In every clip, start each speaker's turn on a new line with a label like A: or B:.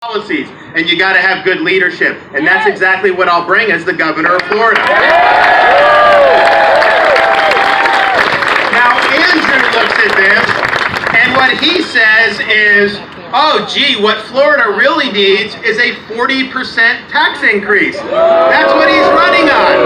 A: policies, and you got to have good leadership, and that's exactly what I'll bring as the governor of Florida. Now Andrew looks at this, and what he says is, oh gee, what Florida really needs is a 40% tax increase. That's what he's running on.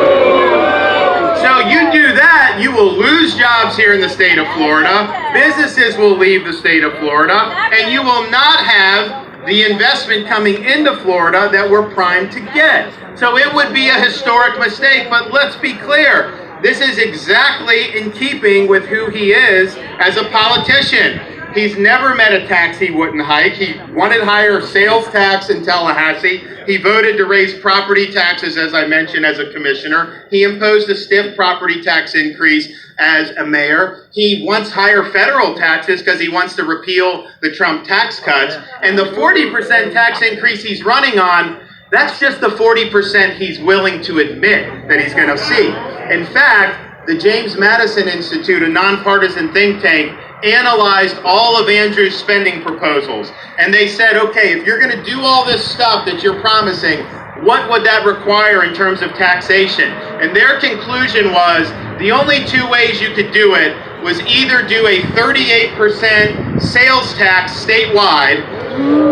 A: So you do that, you will lose jobs here in the state of Florida, businesses will leave the state of Florida, and you will not have the investment coming into Florida that we're primed to get. So it would be a historic mistake, but let's be clear, this is exactly in keeping with who he is as a politician. He's never met a tax he wouldn't hike. He wanted higher sales tax in Tallahassee. He voted to raise property taxes, as I mentioned, as a commissioner. He imposed a stiff property tax increase as a mayor. He wants higher federal taxes because he wants to repeal the Trump tax cuts. And the 40% tax increase he's running on, that's just the 40% he's willing to admit that he's going to see. In fact, the James Madison Institute, a nonpartisan think tank, analyzed all of Andrew's spending proposals. And they said, okay, if you're going to do all this stuff that you're promising, what would that require in terms of taxation? And their conclusion was the only two ways you could do it was either do a 38% sales tax statewide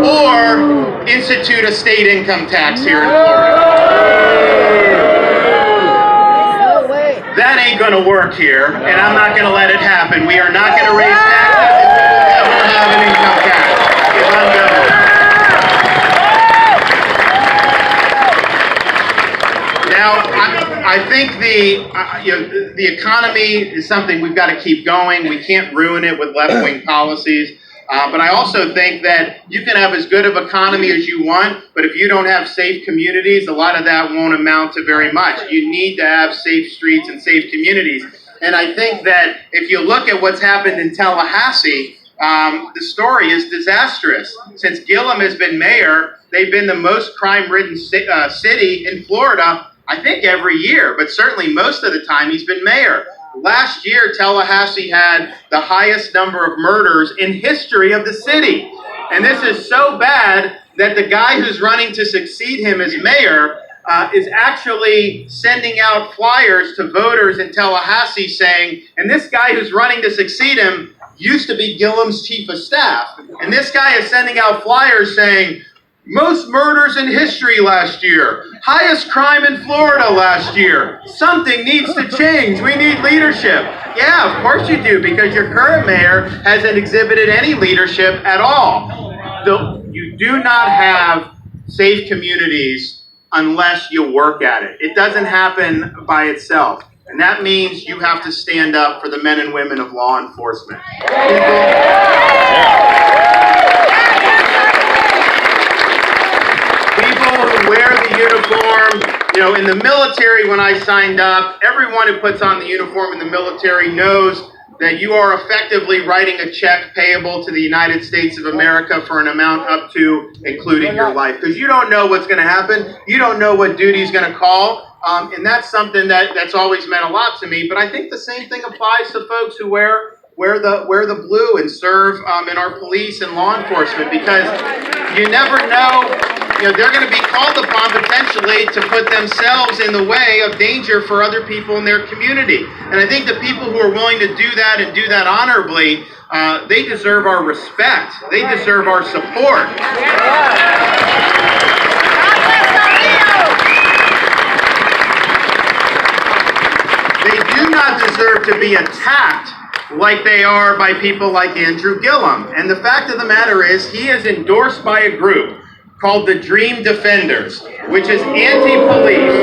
A: or institute a state income tax here in Florida. That ain't going to work here, and I'm not going to let it happen. We are not going to raise taxes, and we will never have an income tax if I'm governor. Now, I think the economy is something we've got to keep going. We can't ruin it with left-wing policies. But I also think that you can have as good of economy as you want, but if you don't have safe communities, a lot of that won't amount to very much. You need to have safe streets and safe communities. And I think that if you look at what's happened in Tallahassee, the story is disastrous. Since Gillum has been mayor, they've been the most crime-ridden city in Florida, I think every year, but certainly most of the time he's been mayor. Last year, Tallahassee had the highest number of murders in history of the city. And this is so bad that the guy who's running to succeed him as mayor is actually sending out flyers to voters in Tallahassee saying, and this guy who's running to succeed him used to be Gillum's chief of staff. And this guy is sending out flyers saying, most murders in history last year. Highest crime in Florida last year. Something needs to change. We need leadership. Yeah, of course you do, because your current mayor hasn't exhibited any leadership at all. You do not have safe communities unless you work at it. It doesn't happen by itself. And that means you have to stand up for the men and women of law enforcement. Wear the uniform. You know, in the military, when I signed up, everyone who puts on the uniform in the military knows that you are effectively writing a check payable to the United States of America for an amount up to including your life. Because you don't know what's going to happen. You don't know what duty is going to call. And that's something that's always meant a lot to me. But I think the same thing applies to folks who wear the blue and serve in our police and law enforcement, because you never know. You know, they're going to be called upon potentially to put themselves in the way of danger for other people in their community. And I think the people who are willing to do that and do that honorably, they deserve our respect. They deserve our support. They do not deserve to be attacked like they are by people like Andrew Gillum. And the fact of the matter is, he is endorsed by a group called the Dream Defenders, which is anti-police,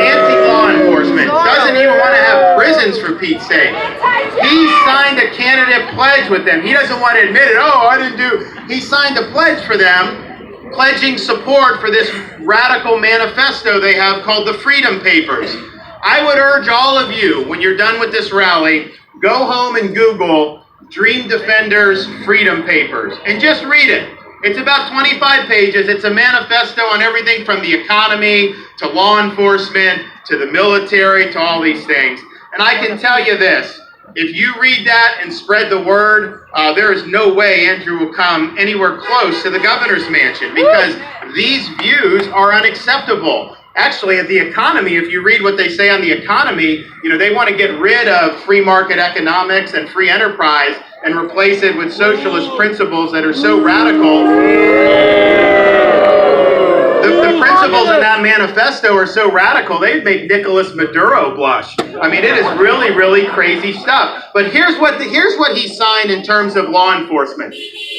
A: anti-law enforcement, doesn't even want to have prisons for Pete's sake. He signed a candidate pledge with them. He doesn't want to admit it. Oh, I didn't do. He signed a pledge for them, pledging support for this radical manifesto they have called the Freedom Papers. I would urge all of you, when you're done with this rally, go home and Google Dream Defenders Freedom Papers and just read it. It's about 25 pages. It's a manifesto on everything from the economy to law enforcement to the military to all these things. And I can tell you this, If you read that and spread the word, there is no way Andrew will come anywhere close to the governor's mansion, because these views are unacceptable. Actually, at the economy, if you read what they say on the economy, they want to get rid of free market economics and free enterprise and replace it with socialist principles that are so radical. The principles in that manifesto are so radical, they'd make Nicolas Maduro blush. I mean, it is really, really crazy stuff. But here's what he signed in terms of law enforcement.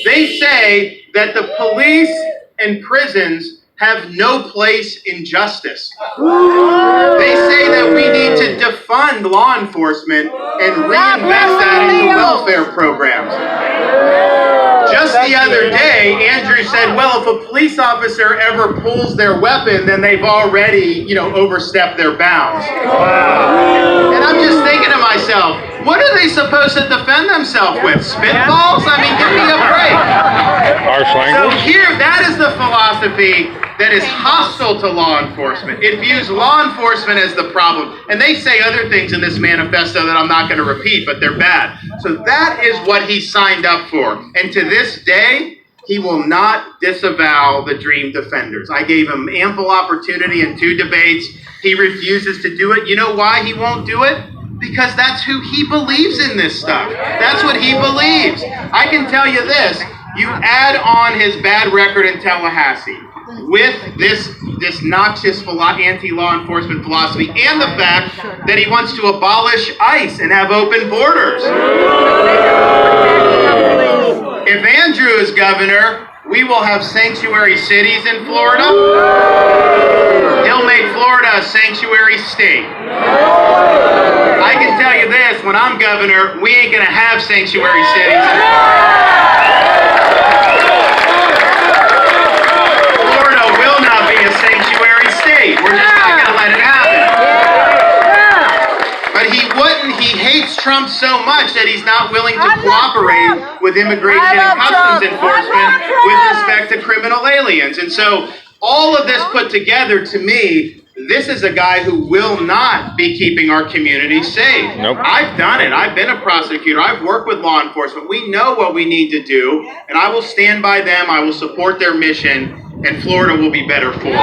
A: They say that the police and prisons have no place in justice. They say that we need to defund law enforcement and reinvest that into welfare programs. Just the other day, Andrew said, well, if a police officer ever pulls their weapon, then they've already, overstepped their bounds. And I'm just thinking to myself, what are they supposed to defend themselves with? Spitballs? I mean, give me a break. So here, that is the philosophy that is hostile to law enforcement. It views law enforcement as the problem. And they say other things in this manifesto that I'm not going to repeat, but they're bad. So that is what he signed up for. And to this day, he will not disavow the Dream Defenders. I gave him ample opportunity in 2 debates. He refuses to do it. You know why he won't do it? Because that's who he believes in this stuff. That's what he believes. I can tell you this. You add on his bad record in Tallahassee with this noxious anti-law enforcement philosophy and the fact that he wants to abolish ICE and have open borders. If Andrew is governor, we will have sanctuary cities in Florida. He'll make Florida a sanctuary state. I can tell you this, when I'm governor, we ain't going to have sanctuary cities. Florida will not be a sanctuary state. We're just not going to let it happen. But he wouldn't. He hates Trump so much that he's not willing to cooperate with immigration and customs enforcement with respect to criminal aliens. And so all of this put together, to me, this is a guy who will not be keeping our community safe.
B: Nope.
A: I've done it. I've been a prosecutor. I've worked with law enforcement. We know what we need to do, and I will stand by them. I will support their mission, and Florida will be better for it.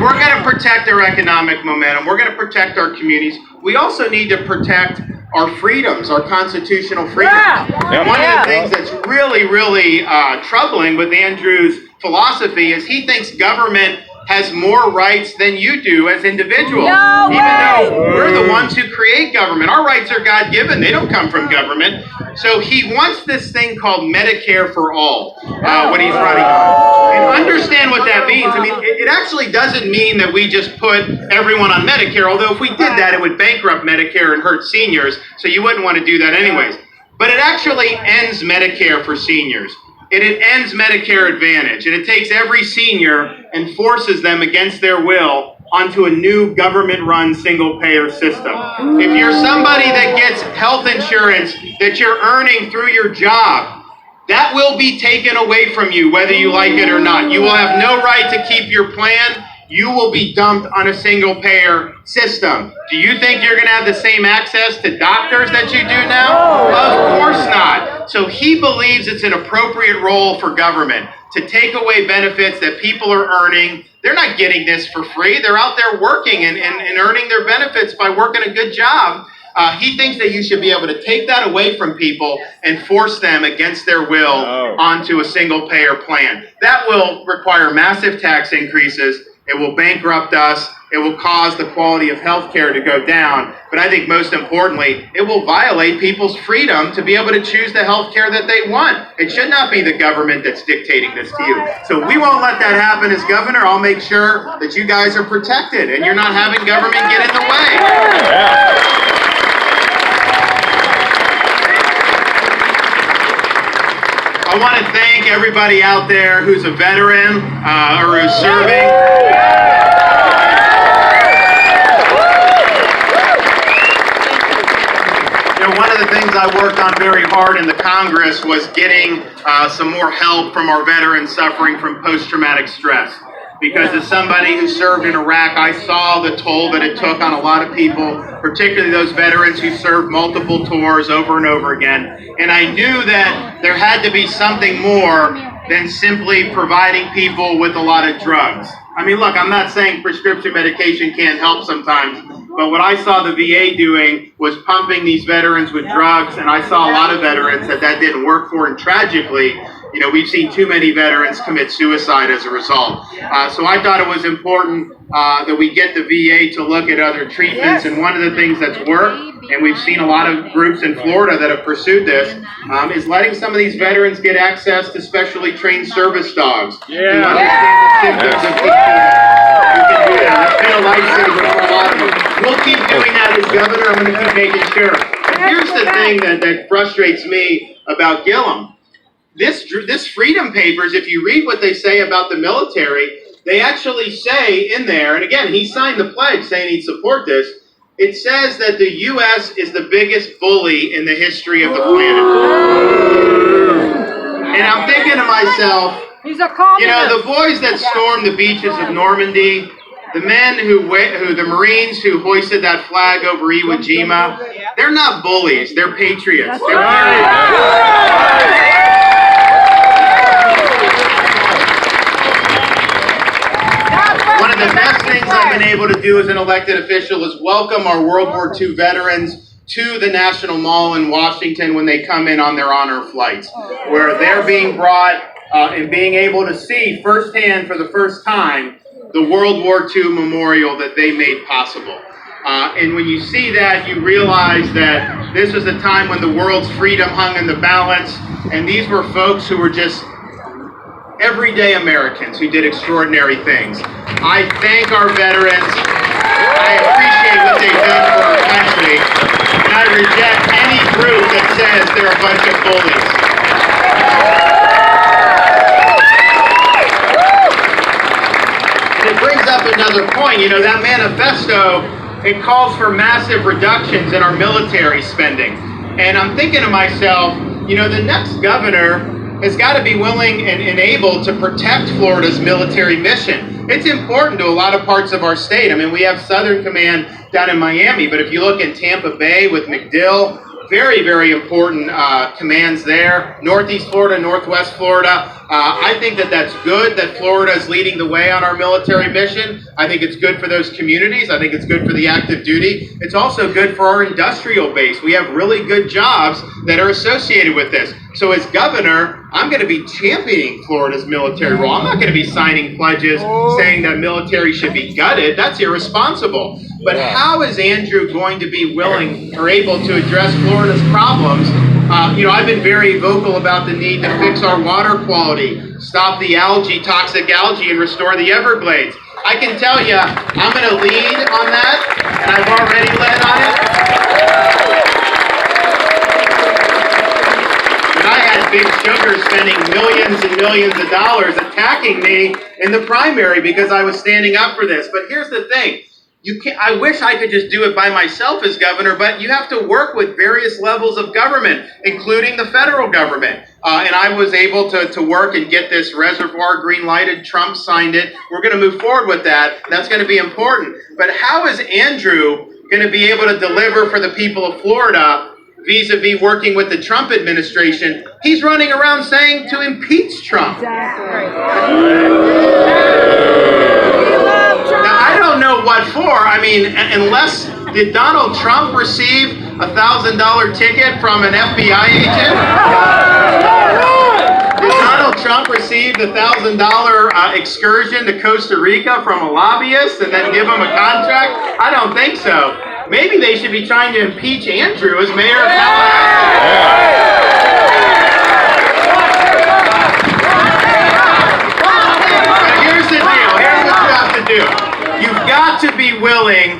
A: We're going to protect our economic momentum. We're going to protect our communities. We also need to protect our freedoms, our constitutional freedoms. One of the things that's really, really troubling with Andrew's philosophy is he thinks government has more rights than you do as individuals. Even though we're the ones who create government. Our rights are God-given. They don't come from government. So he wants this thing called Medicare for all when he's running. And understand what that means. I mean, it actually doesn't mean that we just put everyone on Medicare, although if we did that, it would bankrupt Medicare and hurt seniors, so you wouldn't want to do that anyways. But it actually ends Medicare for seniors. It ends Medicare Advantage, and it takes every senior and forces them against their will onto a new government-run single-payer system. If you're somebody that gets health insurance that you're earning through your job, that will be taken away from you whether you like it or not. You will have no right to keep your plan. You will be dumped on a single-payer system. Do you think you're going to have the same access to doctors that you do now? Of course not. So he believes it's an appropriate role for government to take away benefits that people are earning. They're not getting this for free. They're out there working and earning their benefits by working a good job. He thinks that you should be able to take that away from people and force them against their will onto a single-payer plan. That will require massive tax increases. It will bankrupt us. It will cause the quality of health care to go down. But I think most importantly, it will violate people's freedom to be able to choose the health care that they want. It should not be the government that's dictating this to you. So we won't let that happen as governor. I'll make sure that you guys are protected and you're not having government get in the way. I want to thank everybody out there who's a veteran or who's serving. One of the things I worked on very hard in the Congress was getting some more help from our veterans suffering from post-traumatic stress. Because as somebody who served in Iraq, I saw the toll that it took on a lot of people, particularly those veterans who served multiple tours over and over again. And I knew that there had to be something more than simply providing people with a lot of drugs. I mean, look, I'm not saying prescription medication can't help sometimes, but what I saw the VA doing was pumping these veterans with drugs, and I saw a lot of veterans that didn't work for, and tragically, you know, we've seen too many veterans commit suicide as a result. So I thought it was important that we get the VA to look at other treatments, and one of the things that's worked, and we've seen a lot of groups in Florida that have pursued this, is letting some of these veterans get access to specially trained service dogs who understand the symptoms of PTSD. You can do that. It's been a lifesaver for a lot of them. We'll keep doing that as governor. I'm going to keep making sure. But here's the thing that frustrates me about Gillum. This Freedom Papers, if you read what they say about the military, they actually say in there, and again, he signed the pledge saying he'd support this, it says that the U.S. is the biggest bully in the history of the planet. And I'm thinking to myself, you know, the boys that stormed the beaches of Normandy, the men the Marines who hoisted that flag over Iwo Jima, they're not bullies, they're patriots. They're One of the best things I've been able to do as an elected official is welcome our World War II veterans to the National Mall in Washington when they come in on their honor flights, where they're being brought and being able to see firsthand for the first time the World War II memorial that they made possible. And when you see that, you realize that this was a time when the world's freedom hung in the balance, and these were folks who were just everyday Americans who did extraordinary things. I thank our veterans. I appreciate what they've done for our country, and I reject any group that says they're a bunch of bullies. It brings up another point. You know, that manifesto, it calls for massive reductions in our military spending. And I'm thinking to myself, you know, the next governor has got to be willing and able to protect Florida's military mission. It's important to a lot of parts of our state. I mean, we have Southern Command down in Miami, but if you look in Tampa Bay with MacDill, very, very important commands there. Northeast Florida, Northwest Florida. I think that's good that Florida is leading the way on our military mission. I think it's good for those communities. I think it's good for the active duty. It's also good for our industrial base. We have really good jobs that are associated with this. So as governor, I'm going to be championing Florida's military role. I'm not going to be signing pledges saying that military should be gutted. That's irresponsible. But how is Andrew going to be willing or able to address Florida's problems? You know, I've been very vocal about the need to fix our water quality, stop the algae, toxic algae, and restore the Everglades. I can tell you, I'm going to lead on that, and I've already led on it. And I had Big Sugar spending millions and millions of dollars attacking me in the primary because I was standing up for this. But here's the thing. I wish I could just do it by myself as governor, but you have to work with various levels of government, including the federal government. And I was able to work and get this reservoir green lighted. Trump signed it. We're going to move forward with that. That's going to be important. But how is Andrew going to be able to deliver for the people of Florida vis-a-vis working with the Trump administration? He's running around saying to impeach Trump. Exactly. Now, I don't know what for. I mean, did Donald Trump receive a $1,000 ticket from an FBI agent? Did Donald Trump receive the $1,000 excursion to Costa Rica from a lobbyist and then give him a contract? I don't think so. Maybe they should be trying to impeach Andrew as mayor of Tallahassee. You've got to be willing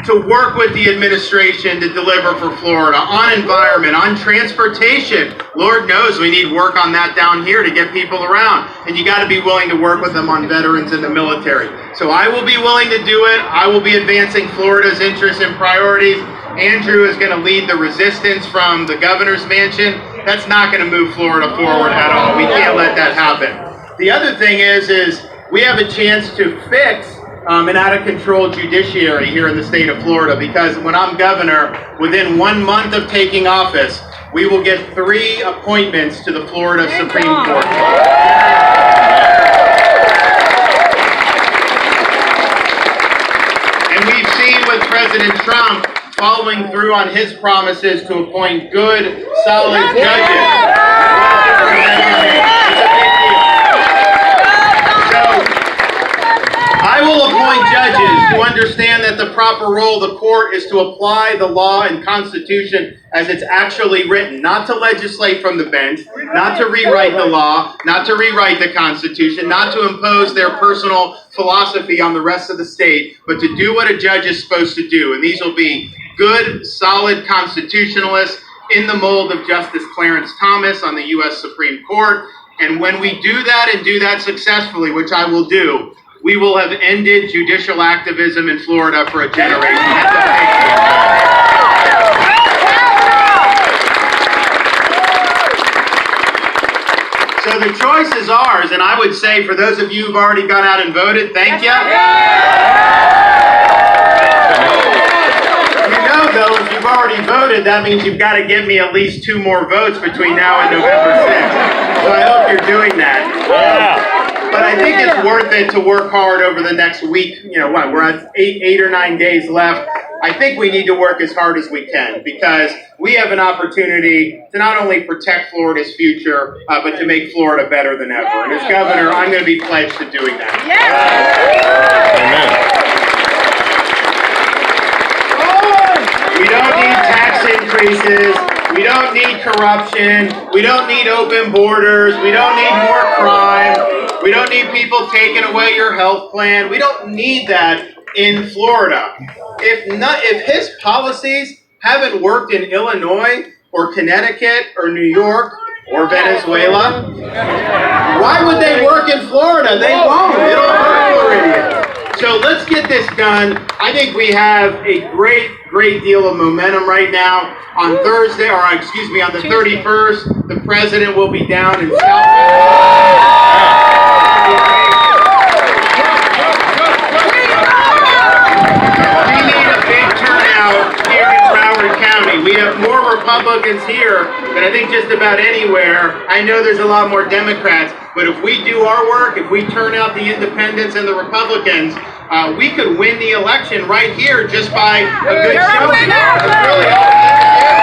A: to work with the administration to deliver for Florida on environment, on transportation. Lord knows we need work on that down here to get people around. And you got to be willing to work with them on veterans and the military. So I will be willing to do it. I will be advancing Florida's interests and priorities. Andrew is going to lead the resistance from the governor's mansion. That's not going to move Florida forward at all. We can't let that happen. The other thing is we have a chance to fix an out-of-control judiciary here in the state of Florida, because when I'm governor, within 1 month of taking office, we will get 3 appointments to the Florida Supreme Court. And we've seen with President Trump following through on his promises to appoint good, solid judges. I will appoint judges who understand that the proper role of the court is to apply the law and Constitution as it's actually written, not to legislate from the bench, not to rewrite the law, not to rewrite the Constitution, not to impose their personal philosophy on the rest of the state, but to do what a judge is supposed to do. And these will be good, solid constitutionalists in the mold of Justice Clarence Thomas on the U.S. Supreme Court. And when we do that and do that successfully, which I will do, we will have ended judicial activism in Florida for a generation. So the choice is ours, and I would say for those of you who've already gone out and voted, thank you. You know, though, if you've already voted, that means you've got to give me at least 2 more votes between now and November 6th. So I hope you're doing that. But I think it's worth it to work hard over the next week. You know what, we're at 8 or 9 days left. I think we need to work as hard as we can, because we have an opportunity to not only protect Florida's future, but to make Florida better than ever. And as governor, I'm going to be pledged to doing that. We don't need tax increases. We don't need corruption. We don't need open borders. We don't need more crime. We don't need people taking away your health plan. We don't need that in Florida. If his policies haven't worked in Illinois or Connecticut or New York or Venezuela, why would they work in Florida? They won't. It'll hurt Floridians. So let's get this done. I think we have a great deal of momentum right now. On Thursday, or excuse me, on the 31st, the president will be down in South. We need a big turnout here in Broward County. We have more Republicans here than I think just about anywhere. I know there's a lot more Democrats, but if we do our work, if we turn out the independents and the Republicans, we could win the election right here just by a good showing. That's really all we need to do.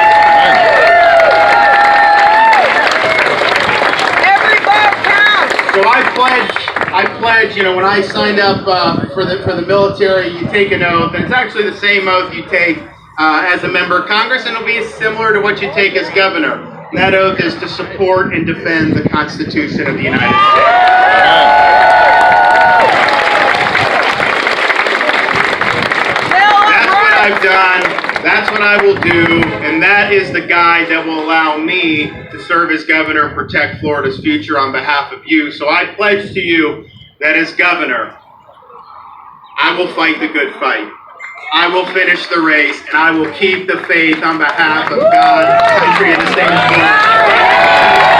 A: So I pledge, you know, when I signed up for the military, you take an oath, and it's actually the same oath you take as a member of Congress, and it'll be similar to what you take as governor. And that oath is to support and defend the Constitution of the United States. That's what I've done. That's what I will do, and that is the guide that will allow me to serve as governor and protect Florida's future on behalf of you. So I pledge to you that as governor, I will fight the good fight. I will finish the race, and I will keep the faith on behalf of God, country, and the state of Florida.